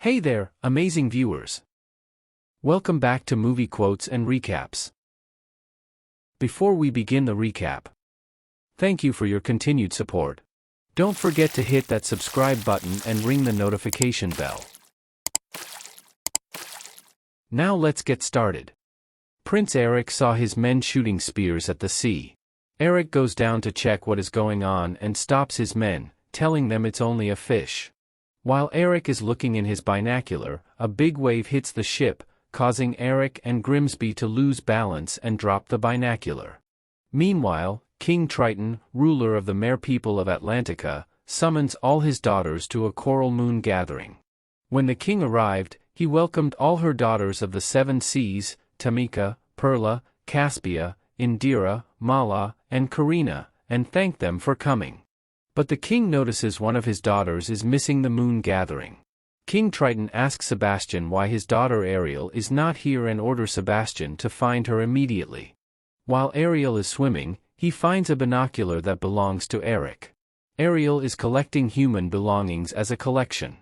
Hey there, amazing viewers! Welcome back to Movie Quotes and Recaps. Before we begin the recap, thank you for your continued support. Don't forget to hit that subscribe button and ring the notification bell. Now let's get started. Prince Eric saw his men shooting spears at the sea. Eric goes down to check what is going on and stops his men, telling them it's only a fish. While Eric is looking in his binocular, a big wave hits the ship, causing Eric and Grimsby to lose balance and drop the binocular. Meanwhile, King Triton, ruler of the Mer people of Atlantica, summons all his daughters to a coral moon gathering. When the king arrived, he welcomed all her daughters of the seven seas, Tamika, Perla, Caspia, Indira, Mala, and Karina, and thanked them for coming. But the king notices one of his daughters is missing the moon gathering. King Triton asks Sebastian why his daughter Ariel is not here and orders Sebastian to find her immediately. While Ariel is swimming, he finds a binocular that belongs to Eric. Ariel is collecting human belongings as a collection,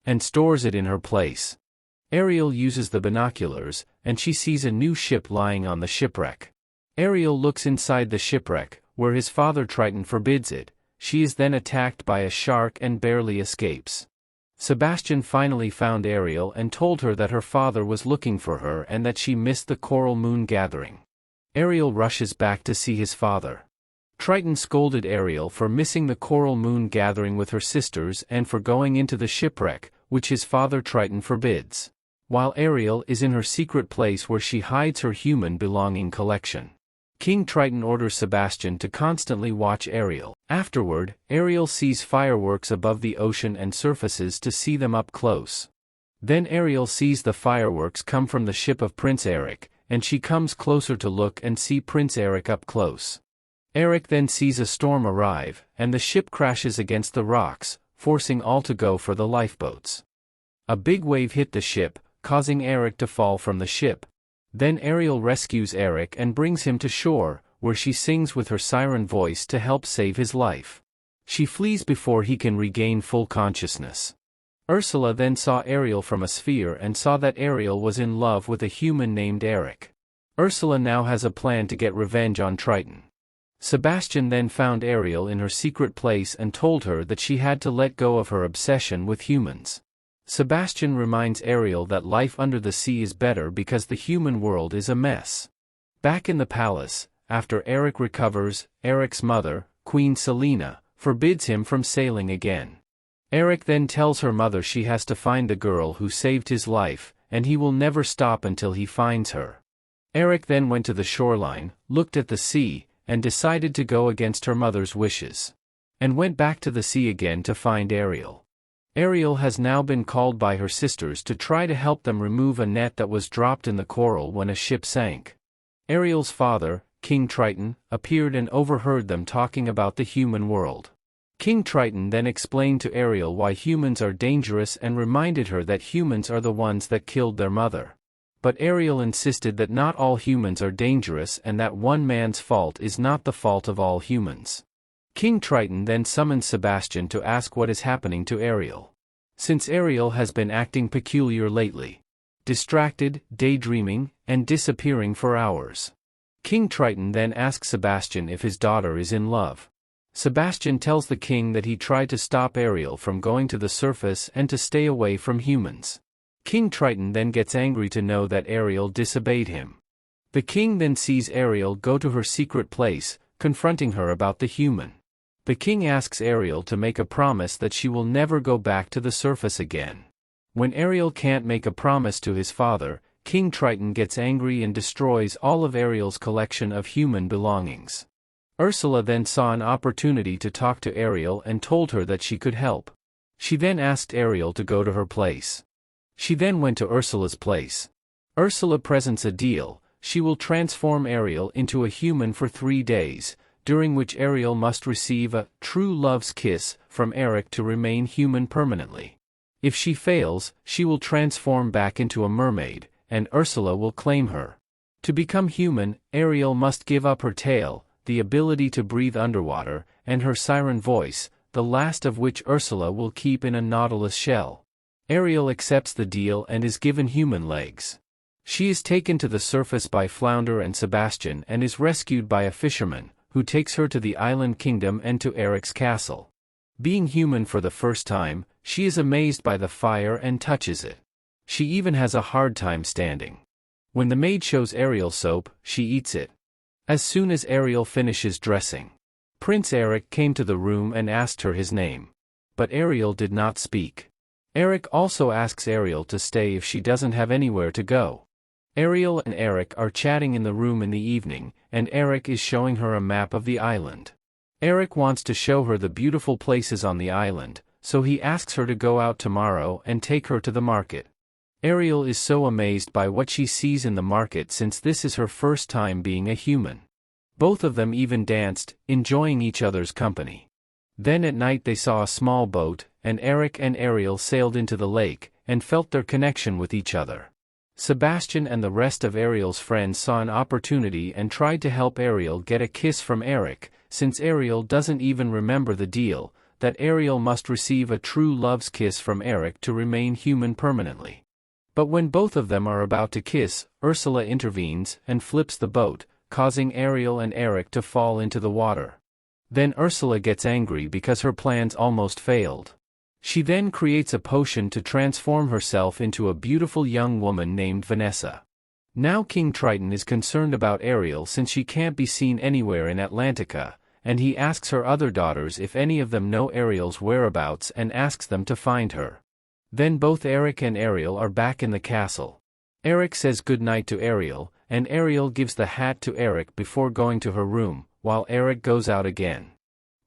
and stores it in her place. Ariel uses the binoculars, and she sees a new ship lying on the shipwreck. Ariel looks inside the shipwreck, where his father Triton forbids it. She is then attacked by a shark and barely escapes. Sebastian finally found Ariel and told her that her father was looking for her and that she missed the coral moon gathering. Ariel rushes back to see his father. Triton scolded Ariel for missing the coral moon gathering with her sisters and for going into the shipwreck, which his father Triton forbids. While Ariel is in her secret place where she hides her human belonging collection. King Triton orders Sebastian to constantly watch Ariel. Afterward, Ariel sees fireworks above the ocean and surfaces to see them up close. Then Ariel sees the fireworks come from the ship of Prince Eric, and she comes closer to look and see Prince Eric up close. Eric then sees a storm arrive, and the ship crashes against the rocks, forcing all to go for the lifeboats. A big wave hit the ship, causing Eric to fall from the ship. Then Ariel rescues Eric and brings him to shore, where she sings with her siren voice to help save his life. She flees before he can regain full consciousness. Ursula then saw Ariel from a sphere and saw that Ariel was in love with a human named Eric. Ursula now has a plan to get revenge on Triton. Sebastian then found Ariel in her secret place and told her that she had to let go of her obsession with humans. Sebastian reminds Ariel that life under the sea is better because the human world is a mess. Back in the palace, after Eric recovers, Eric's mother, Queen Selena, forbids him from sailing again. Eric then tells her mother she has to find the girl who saved his life, and he will never stop until he finds her. Eric then went to the shoreline, looked at the sea, and decided to go against her mother's wishes. And went back to the sea again to find Ariel. Ariel has now been called by her sisters to try to help them remove a net that was dropped in the coral when a ship sank. Ariel's father, King Triton, appeared and overheard them talking about the human world. King Triton then explained to Ariel why humans are dangerous and reminded her that humans are the ones that killed their mother. But Ariel insisted that not all humans are dangerous and that one man's fault is not the fault of all humans. King Triton then summons Sebastian to ask what is happening to Ariel. Since Ariel has been acting peculiar lately. Distracted, daydreaming, and disappearing for hours. King Triton then asks Sebastian if his daughter is in love. Sebastian tells the king that he tried to stop Ariel from going to the surface and to stay away from humans. King Triton then gets angry to know that Ariel disobeyed him. The king then sees Ariel go to her secret place, confronting her about the human. The king asks Ariel to make a promise that she will never go back to the surface again. When Ariel can't make a promise to his father, King Triton gets angry and destroys all of Ariel's collection of human belongings. Ursula then saw an opportunity to talk to Ariel and told her that she could help. She then asked Ariel to go to her place. She then went to Ursula's place. Ursula presents a deal: she will transform Ariel into a human for 3 days, during which Ariel must receive a true love's kiss from Eric to remain human permanently. If she fails, she will transform back into a mermaid, and Ursula will claim her. To become human, Ariel must give up her tail, the ability to breathe underwater, and her siren voice, the last of which Ursula will keep in a nautilus shell. Ariel accepts the deal and is given human legs. She is taken to the surface by Flounder and Sebastian and is rescued by a fisherman, who takes her to the island kingdom and to Eric's castle. Being human for the first time, she is amazed by the fire and touches it. She even has a hard time standing. When the maid shows Ariel soap, she eats it. As soon as Ariel finishes dressing, Prince Eric came to the room and asked her his name. But Ariel did not speak. Eric also asks Ariel to stay if she doesn't have anywhere to go. Ariel and Eric are chatting in the room in the evening, and Eric is showing her a map of the island. Eric wants to show her the beautiful places on the island, so he asks her to go out tomorrow and take her to the market. Ariel is so amazed by what she sees in the market since this is her first time being a human. Both of them even danced, enjoying each other's company. Then at night they saw a small boat, and Eric and Ariel sailed into the lake, and felt their connection with each other. Sebastian and the rest of Ariel's friends saw an opportunity and tried to help Ariel get a kiss from Eric, since Ariel doesn't even remember the deal, that Ariel must receive a true love's kiss from Eric to remain human permanently. But when both of them are about to kiss, Ursula intervenes and flips the boat, causing Ariel and Eric to fall into the water. Then Ursula gets angry because her plans almost failed. She then creates a potion to transform herself into a beautiful young woman named Vanessa. Now King Triton is concerned about Ariel since she can't be seen anywhere in Atlantica, and he asks her other daughters if any of them know Ariel's whereabouts and asks them to find her. Then both Eric and Ariel are back in the castle. Eric says goodnight to Ariel, and Ariel gives the hat to Eric before going to her room, while Eric goes out again.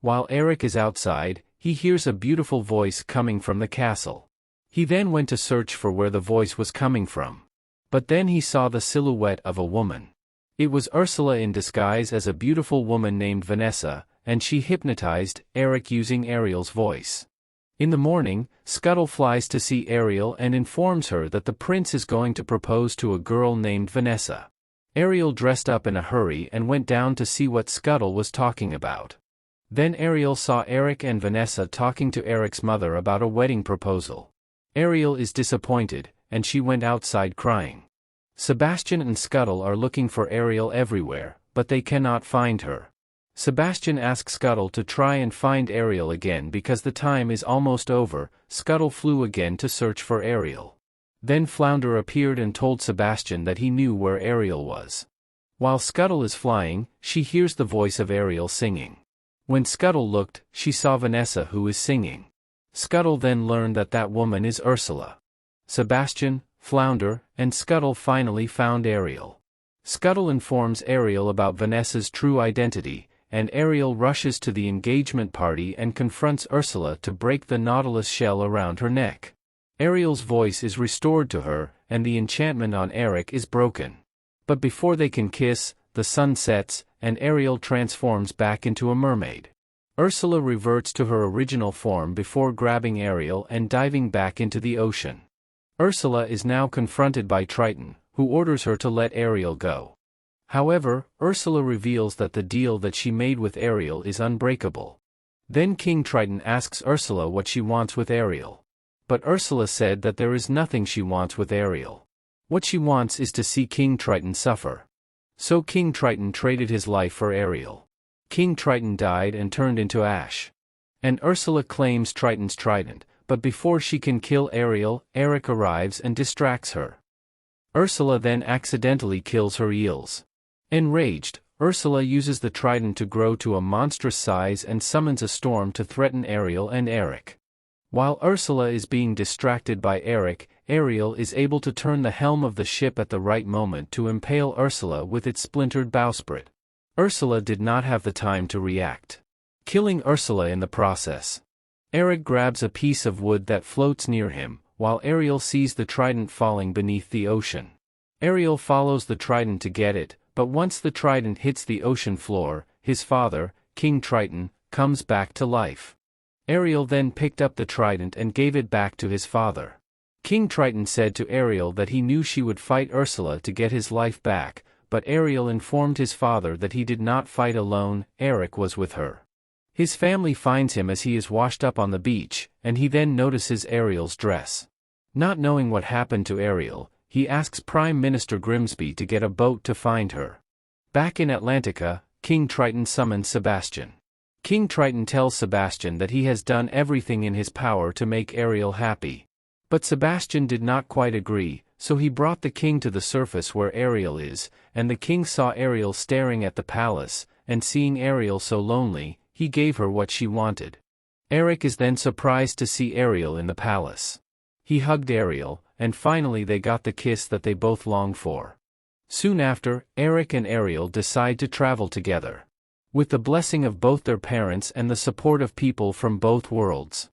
While Eric is outside, he hears a beautiful voice coming from the castle. He then went to search for where the voice was coming from. But then he saw the silhouette of a woman. It was Ursula in disguise as a beautiful woman named Vanessa, and she hypnotized Eric using Ariel's voice. In the morning, Scuttle flies to see Ariel and informs her that the prince is going to propose to a girl named Vanessa. Ariel dressed up in a hurry and went down to see what Scuttle was talking about. Then Ariel saw Eric and Vanessa talking to Eric's mother about a wedding proposal. Ariel is disappointed, and she went outside crying. Sebastian and Scuttle are looking for Ariel everywhere, but they cannot find her. Sebastian asks Scuttle to try and find Ariel again because the time is almost over. Scuttle flew again to search for Ariel. Then Flounder appeared and told Sebastian that he knew where Ariel was. While Scuttle is flying, she hears the voice of Ariel singing. When Scuttle looked, she saw Vanessa who is singing. Scuttle then learned that that woman is Ursula. Sebastian, Flounder, and Scuttle finally found Ariel. Scuttle informs Ariel about Vanessa's true identity, and Ariel rushes to the engagement party and confronts Ursula to break the nautilus shell around her neck. Ariel's voice is restored to her, and the enchantment on Eric is broken. But before they can kiss, the sun sets, and Ariel transforms back into a mermaid. Ursula reverts to her original form before grabbing Ariel and diving back into the ocean. Ursula is now confronted by Triton, who orders her to let Ariel go. However, Ursula reveals that the deal that she made with Ariel is unbreakable. Then King Triton asks Ursula what she wants with Ariel. But Ursula said that there is nothing she wants with Ariel. What she wants is to see King Triton suffer. So King Triton traded his life for Ariel. King Triton died and turned into ash. And Ursula claims Triton's trident, but before she can kill Ariel, Eric arrives and distracts her. Ursula then accidentally kills her eels. Enraged, Ursula uses the trident to grow to a monstrous size and summons a storm to threaten Ariel and Eric. While Ursula is being distracted by Eric, Ariel is able to turn the helm of the ship at the right moment to impale Ursula with its splintered bowsprit. Ursula did not have the time to react, killing Ursula in the process. Eric grabs a piece of wood that floats near him, while Ariel sees the trident falling beneath the ocean. Ariel follows the trident to get it, but once the trident hits the ocean floor, his father, King Triton, comes back to life. Ariel then picked up the trident and gave it back to his father. King Triton said to Ariel that he knew she would fight Ursula to get his life back, but Ariel informed his father that he did not fight alone, Eric was with her. His family finds him as he is washed up on the beach, and he then notices Ariel's dress. Not knowing what happened to Ariel, he asks Prime Minister Grimsby to get a boat to find her. Back in Atlantica, King Triton summons Sebastian. King Triton tells Sebastian that he has done everything in his power to make Ariel happy. But Sebastian did not quite agree, so he brought the king to the surface where Ariel is, and the king saw Ariel staring at the palace, and seeing Ariel so lonely, he gave her what she wanted. Eric is then surprised to see Ariel in the palace. He hugged Ariel, and finally they got the kiss that they both longed for. Soon after, Eric and Ariel decide to travel together. With the blessing of both their parents and the support of people from both worlds.